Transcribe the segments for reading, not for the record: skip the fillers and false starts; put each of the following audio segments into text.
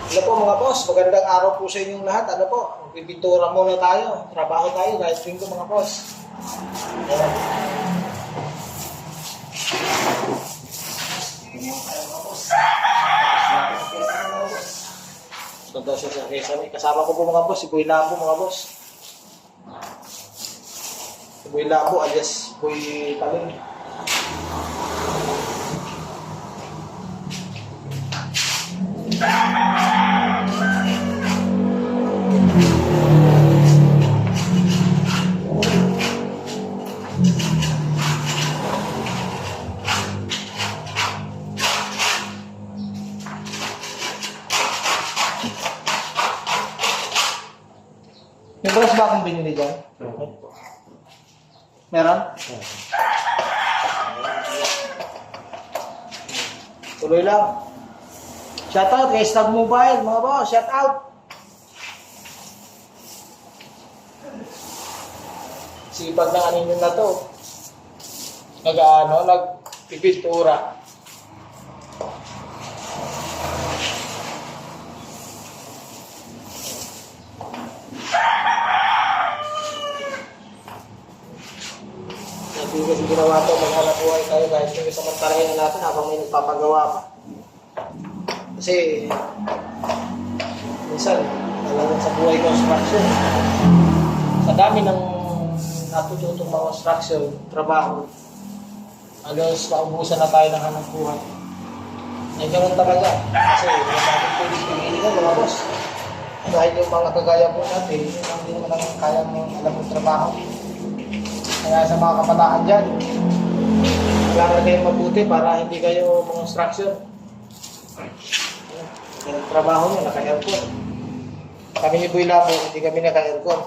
Ano po mga boss, magandang araw po sa inyong lahat. Ano po, pipintura muna tayo. Trabaho tayo kahit linggo mga boss. Ayan. Ganda siya sa kesame. Kasama ko po mga boss, si Boy Labo mga boss. Si Boy Labo alias Boy Paling. Yung brush ba akong binili dyan? Meron? Tuloy lang. Shoutout kay Stag Mobile, mga boss. Shoutout. Sipag ng anin na to. Nagpipintura. Hindi kasi ginawa ito, maghanap buhay tayo guys. Yung samantalahin na natin habang may nagpapagawa pa. Kasi, minsan, talagang sa buhay construction, sa dami ng natututong mga construction, trabaho, halos maubusan na tayo ng hanap buhay. Ay ganun talaga. Kasi, hindi natin pwedeng pilihan mga boss. Dahil yung mga kagaya po natin, hindi naman ang kayang alam ng trabaho. Kaya sa mga kabataan dyan, kailangan kayo mabuti para hindi kayo construction. Yung trabaho nyo, naka-aircon. Kami ni Boy Labo, hindi kami naka-aircon.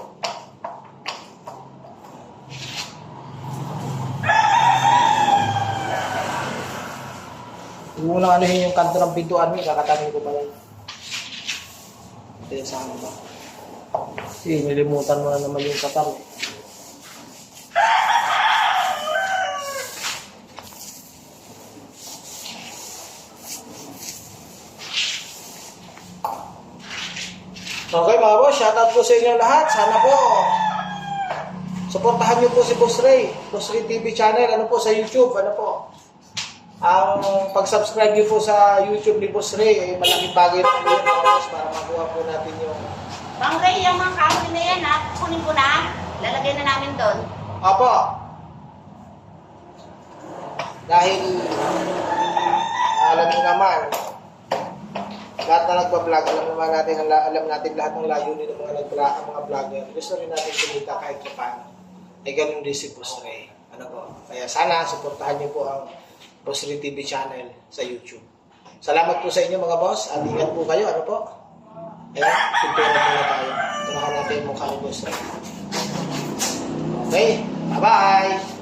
Huwag mo lang anuhin yung kanto ng pintuan mo, kakatanin ko pa yan. Ito yung sama ba? Kasi nilimutan mo na naman yung katam. Okay mga boss, shoutout po sa inyo lahat. Sana po suportahan niyo po si Boss Ray TV channel, ano po sa YouTube, ano po. Ang pag-subscribe niyo po sa YouTube ni Boss Ray, malaking bagay na po yun mga boss para makuha po natin yung... Bang Ray, yung mga kahoy na yan ha, kunin ko na, lalagay na namin doon. Opo. Dahil alam niyo naman, lahat na nagpa-vlog, alam natin lahat ng layunin ng mga vlogger. Gusto rin natin kumita kahit paano. Ay ganun din si Boss Ray. Ano po? Kaya sana suportahan niyo po ang Boss Ray TV channel sa YouTube. Salamat po sa inyo mga boss. At ingat po kayo. Ano po? Ayan, pintura muna tayo. Tunahan natin yung mukha ni Boss Ray. Okay, bye-bye!